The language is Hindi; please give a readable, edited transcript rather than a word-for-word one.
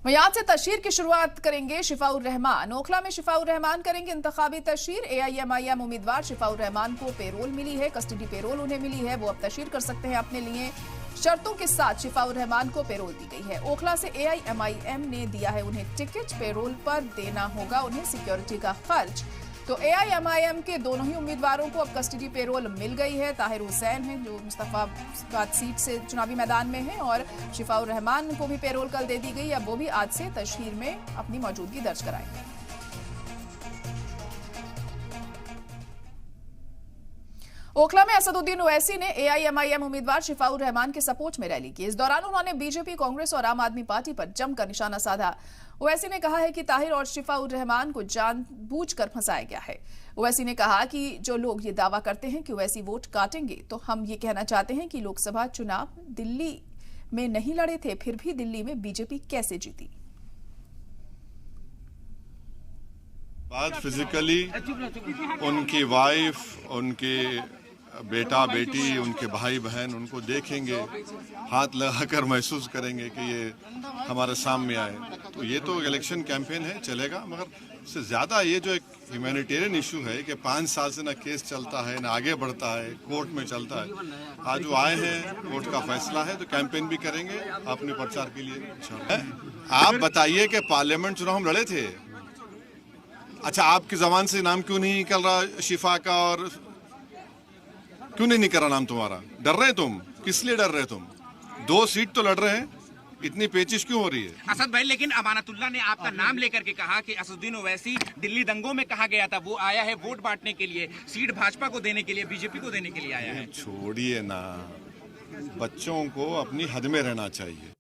वहीं आज से तशहीर की शुरुआत करेंगे शिफाउर रहमान। ओखला में शिफाउर रहमान करेंगे इंतखाबी तशहीर। एआईएमआईएम उम्मीदवार शिफाउर रहमान को पेरोल मिली है, कस्टडी पेरोल उन्हें मिली है, वो अब तशहीर कर सकते हैं अपने लिए। शर्तों के साथ शिफाउर रहमान को पेरोल दी गई है। ओखला से एआईएमआईएम ने दिया है उन्हें टिकट, पेरोल पर देना होगा उन्हें सिक्योरिटी का खर्च। तो एआईएमआईएम के दोनों ही उम्मीदवारों को अब कस्टडी पेरोल मिल गई है। ताहिर हुसैन है जो मुस्तफाबाद सीट से चुनावी मैदान में है, और शिफाउर रहमान को भी पेरोल कल दे दी गई। अब वो भी आज से तशहीर में अपनी मौजूदगी दर्ज कराएंगे। ओखला में असदुद्दीन ओवैसी ने एआईएमआईएम उम्मीदवार शिफाउर रहमान के सपोर्ट में रैली की। इस दौरान उन्होंने बीजेपी, कांग्रेस और आम आदमी पार्टी पर जमकर निशाना साधा। ओवैसी ने कहा है कि ताहिर और शिफाउर रहमान को जानबूझकर फंसाया गया है। ओवैसी ने कहा कि जो लोग ये दावा करते हैं कि ओवैसी वोट काटेंगे, तो हम ये कहना चाहते हैं कि लोकसभा चुनाव दिल्ली में नहीं लड़े थे, फिर भी दिल्ली में बीजेपी कैसे जीती। बात फिजिकली उनकी वाइफ, उनके बेटा बेटी, उनके भाई बहन उनको देखेंगे, हाथ लगाकर महसूस करेंगे कि ये हमारे सामने आए। तो ये तो इलेक्शन कैंपेन है, चलेगा, मगर उससे ज्यादा ये जो एक ह्यूमैनिटेरियन इशू है कि 5 साल से ना केस चलता है, ना आगे बढ़ता है, कोर्ट में चलता है। आज वो आए हैं, कोर्ट का फैसला है, तो कैंपेन भी करेंगे अपने प्रचार के लिए। आप बताइए कि पार्लियामेंट चुनाव हम लड़े थे। अच्छा, आपकी जबान से नाम क्यों नहीं निकल रहा शिफा का, और क्यों नहीं निकल रहा नाम तुम्हारा? डर रहे तुम? किस लिए डर रहे तुम? 2 सीट तो लड़ रहे हैं, इतनी पेचिश क्यों हो रही है? असद भाई, लेकिन अमानतुल्लाह ने आपका नाम लेकर के कहा कि असदुद्दीन ओवैसी दिल्ली दंगों में कहा गया था, वो आया है वोट बांटने के लिए, सीट भाजपा को देने के लिए, बीजेपी को देने के लिए आया है। छोड़िए ना, बच्चों को अपनी हद में रहना चाहिए।